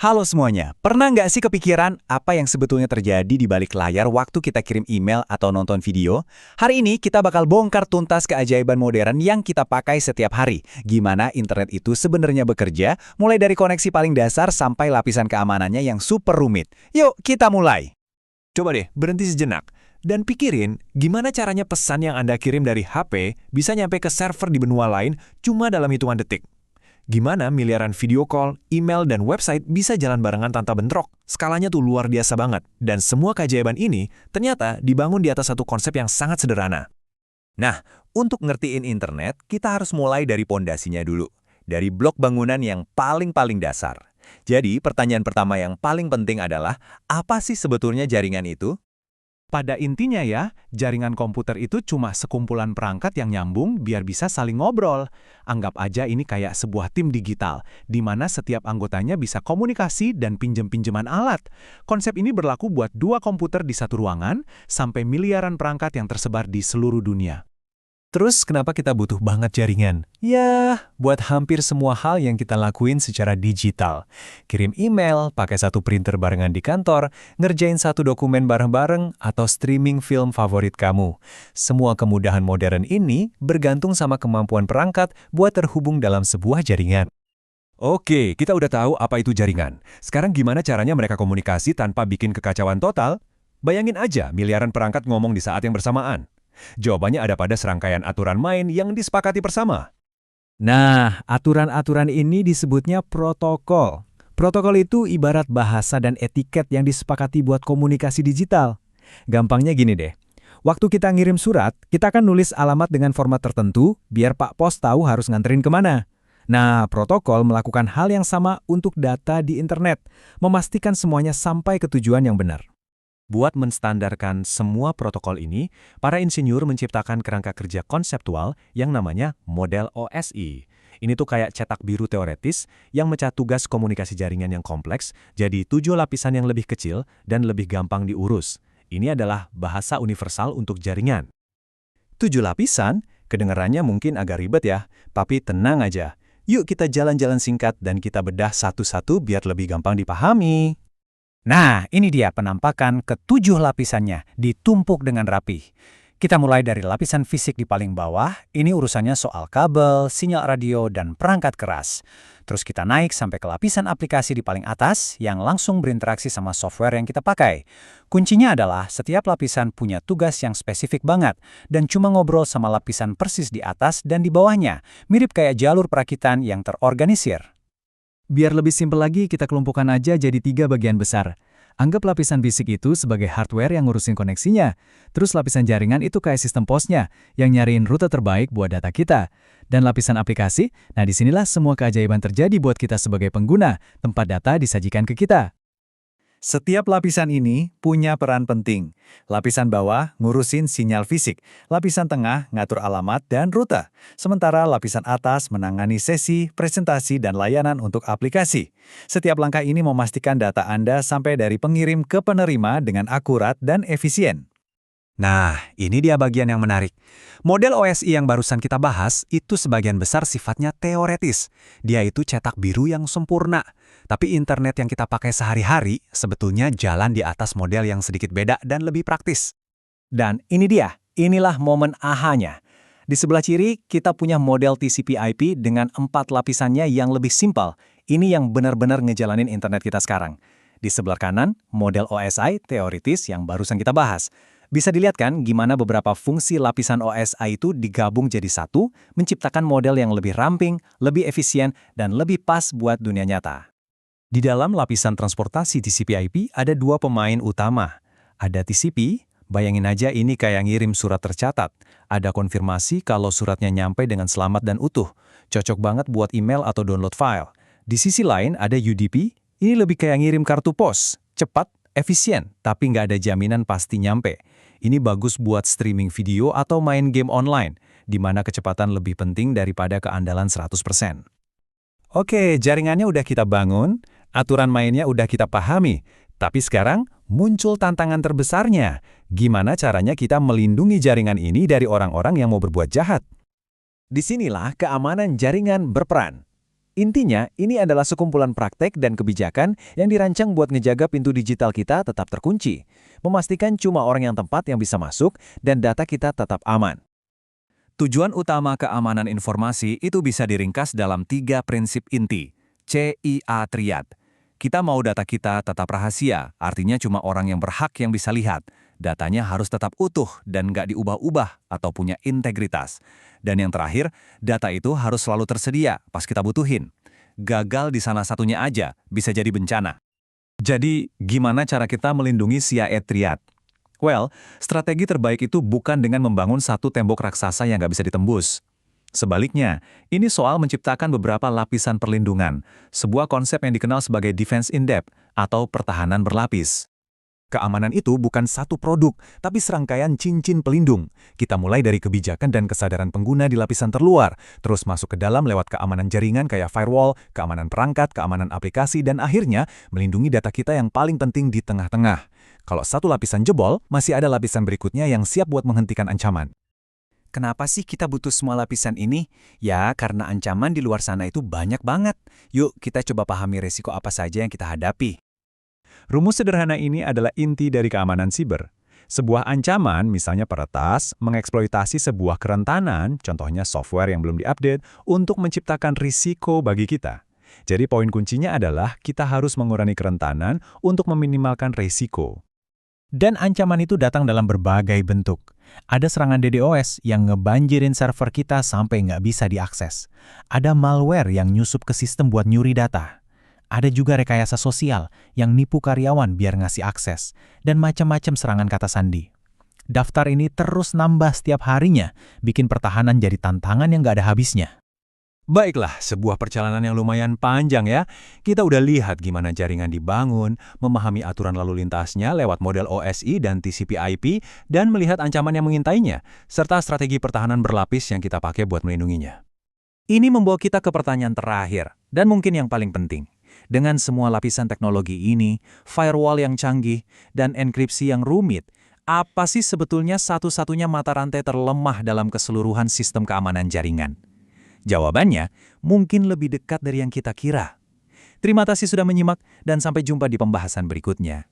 Halo semuanya, pernah nggak sih kepikiran apa yang sebetulnya terjadi di balik layar waktu kita kirim email atau nonton video? Hari ini kita bakal bongkar tuntas keajaiban modern yang kita pakai setiap hari. Gimana internet itu sebenarnya bekerja, mulai dari koneksi paling dasar sampai lapisan keamanannya yang super rumit. Yuk, kita mulai! Coba deh, berhenti sejenak. Dan pikirin, gimana caranya pesan yang Anda kirim dari HP bisa nyampe ke server di benua lain cuma dalam hitungan detik. Gimana miliaran video call, email, dan website bisa jalan barengan tanpa bentrok? Skalanya tuh luar biasa banget. Dan semua keajaiban ini ternyata dibangun di atas satu konsep yang sangat sederhana. Nah, untuk ngertiin internet, kita harus mulai dari pondasinya dulu. Dari blok bangunan yang paling dasar. Jadi, pertanyaan pertama yang paling penting adalah, apa sih sebetulnya jaringan itu? Pada intinya ya, jaringan komputer itu cuma sekumpulan perangkat yang nyambung biar bisa saling ngobrol. Anggap aja ini kayak sebuah tim digital, di mana setiap anggotanya bisa komunikasi dan pinjem-pinjeman alat. Konsep ini berlaku buat dua komputer di satu ruangan, sampai miliaran perangkat yang tersebar di seluruh dunia. Terus kenapa kita butuh banget jaringan? Ya, buat hampir semua hal yang kita lakuin secara digital. Kirim email, pakai satu printer barengan di kantor, ngerjain satu dokumen bareng-bareng, atau streaming film favorit kamu. Semua kemudahan modern ini bergantung sama kemampuan perangkat buat terhubung dalam sebuah jaringan. Oke, kita udah tahu apa itu jaringan. Sekarang gimana caranya mereka komunikasi tanpa bikin kekacauan total? Bayangin aja miliaran perangkat ngomong di saat yang bersamaan. Jawabannya ada pada serangkaian aturan main yang disepakati bersama. Nah, aturan-aturan ini disebutnya protokol. Protokol itu ibarat bahasa dan etiket yang disepakati buat komunikasi digital. Gampangnya gini deh. Waktu kita ngirim surat, kita kan nulis alamat dengan format tertentu biar Pak Pos tahu harus nganterin kemana. Nah, protokol melakukan hal yang sama untuk data di internet, memastikan semuanya sampai ke tujuan yang benar. Buat menstandarkan semua protokol ini, para insinyur menciptakan kerangka kerja konseptual yang namanya model OSI. Ini tuh kayak cetak biru teoretis yang mecah tugas komunikasi jaringan yang kompleks jadi 7 lapisan yang lebih kecil dan lebih gampang diurus. Ini adalah bahasa universal untuk jaringan. 7 lapisan? Kedengarannya mungkin agak ribet ya, tapi tenang aja. Yuk kita jalan-jalan singkat dan kita bedah satu-satu biar lebih gampang dipahami. Nah, ini dia penampakan ke-7 lapisannya, ditumpuk dengan rapi. Kita mulai dari lapisan fisik di paling bawah, ini urusannya soal kabel, sinyal radio, dan perangkat keras. Terus kita naik sampai ke lapisan aplikasi di paling atas, yang langsung berinteraksi sama software yang kita pakai. Kuncinya adalah setiap lapisan punya tugas yang spesifik banget, dan cuma ngobrol sama lapisan persis di atas dan di bawahnya, mirip kayak jalur perakitan yang terorganisir. Biar lebih simpel lagi, kita kelompokkan aja jadi 3 bagian besar. Anggap lapisan fisik itu sebagai hardware yang ngurusin koneksinya. Terus lapisan jaringan itu kayak sistem posnya, yang nyariin rute terbaik buat data kita. Dan lapisan aplikasi, nah disinilah semua keajaiban terjadi buat kita sebagai pengguna, tempat data disajikan ke kita. Setiap lapisan ini punya peran penting. Lapisan bawah ngurusin sinyal fisik, lapisan tengah ngatur alamat dan rute. Sementara lapisan atas menangani sesi, presentasi, dan layanan untuk aplikasi. Setiap langkah ini memastikan data Anda sampai dari pengirim ke penerima dengan akurat dan efisien. Nah, ini dia bagian yang menarik. Model OSI yang barusan kita bahas itu sebagian besar sifatnya teoretis. Dia itu cetak biru yang sempurna. Tapi internet yang kita pakai sehari-hari sebetulnya jalan di atas model yang sedikit beda dan lebih praktis. Dan ini dia, inilah momen ahanya. Di sebelah kiri, kita punya model TCP/IP dengan 4 lapisannya yang lebih simpel. Ini yang benar-benar ngejalanin internet kita sekarang. Di sebelah kanan, model OSI teoritis yang barusan kita bahas. Bisa dilihat kan gimana beberapa fungsi lapisan OSI itu digabung jadi satu, menciptakan model yang lebih ramping, lebih efisien, dan lebih pas buat dunia nyata. Di dalam lapisan transportasi TCP/IP ada 2 pemain utama. Ada TCP, bayangin aja ini kayak ngirim surat tercatat. Ada konfirmasi kalau suratnya nyampe dengan selamat dan utuh. Cocok banget buat email atau download file. Di sisi lain ada UDP, ini lebih kayak ngirim kartu pos. Cepat, efisien, tapi nggak ada jaminan pasti nyampe. Ini bagus buat streaming video atau main game online, di mana kecepatan lebih penting daripada keandalan 100%. Oke, jaringannya udah kita bangun, aturan mainnya udah kita pahami. Tapi sekarang muncul tantangan terbesarnya. Gimana caranya kita melindungi jaringan ini dari orang-orang yang mau berbuat jahat? Disinilah keamanan jaringan berperan. Intinya, ini adalah sekumpulan praktek dan kebijakan yang dirancang buat ngejaga pintu digital kita tetap terkunci, memastikan cuma orang yang tepat yang bisa masuk dan data kita tetap aman. Tujuan utama keamanan informasi itu bisa diringkas dalam 3 prinsip inti, CIA Triad. Kita mau data kita tetap rahasia, artinya cuma orang yang berhak yang bisa lihat. Datanya harus tetap utuh dan nggak diubah-ubah atau punya integritas. Dan yang terakhir, data itu harus selalu tersedia pas kita butuhin. Gagal di sana satunya aja, bisa jadi bencana. Jadi, gimana cara kita melindungi CIA Triad? Well, strategi terbaik itu bukan dengan membangun satu tembok raksasa yang nggak bisa ditembus. Sebaliknya, ini soal menciptakan beberapa lapisan perlindungan, sebuah konsep yang dikenal sebagai defense in depth atau pertahanan berlapis. Keamanan itu bukan satu produk, tapi serangkaian cincin pelindung. Kita mulai dari kebijakan dan kesadaran pengguna di lapisan terluar, terus masuk ke dalam lewat keamanan jaringan kayak firewall, keamanan perangkat, keamanan aplikasi, dan akhirnya melindungi data kita yang paling penting di tengah-tengah. Kalau satu lapisan jebol, masih ada lapisan berikutnya yang siap buat menghentikan ancaman. Kenapa sih kita butuh semua lapisan ini? Ya, karena ancaman di luar sana itu banyak banget. Yuk, kita coba pahami resiko apa saja yang kita hadapi. Rumus sederhana ini adalah inti dari keamanan siber. Sebuah ancaman, misalnya peretas, mengeksploitasi sebuah kerentanan, contohnya software yang belum diupdate, untuk menciptakan risiko bagi kita. Jadi poin kuncinya adalah kita harus mengurangi kerentanan untuk meminimalkan risiko. Dan ancaman itu datang dalam berbagai bentuk. Ada serangan DDoS yang ngebanjirin server kita sampai nggak bisa diakses. Ada malware yang nyusup ke sistem buat nyuri data. Ada juga rekayasa sosial yang nipu karyawan biar ngasih akses. Dan macam-macam serangan kata sandi. Daftar ini terus nambah setiap harinya, bikin pertahanan jadi tantangan yang nggak ada habisnya. Baiklah, sebuah perjalanan yang lumayan panjang ya. Kita udah lihat gimana jaringan dibangun, memahami aturan lalu lintasnya lewat model OSI dan TCP/IP, dan melihat ancaman yang mengintainya, serta strategi pertahanan berlapis yang kita pakai buat melindunginya. Ini membawa kita ke pertanyaan terakhir, dan mungkin yang paling penting. Dengan semua lapisan teknologi ini, firewall yang canggih, dan enkripsi yang rumit, apa sih sebetulnya satu-satunya mata rantai terlemah dalam keseluruhan sistem keamanan jaringan? Jawabannya mungkin lebih dekat dari yang kita kira. Terima kasih sudah menyimak dan sampai jumpa di pembahasan berikutnya.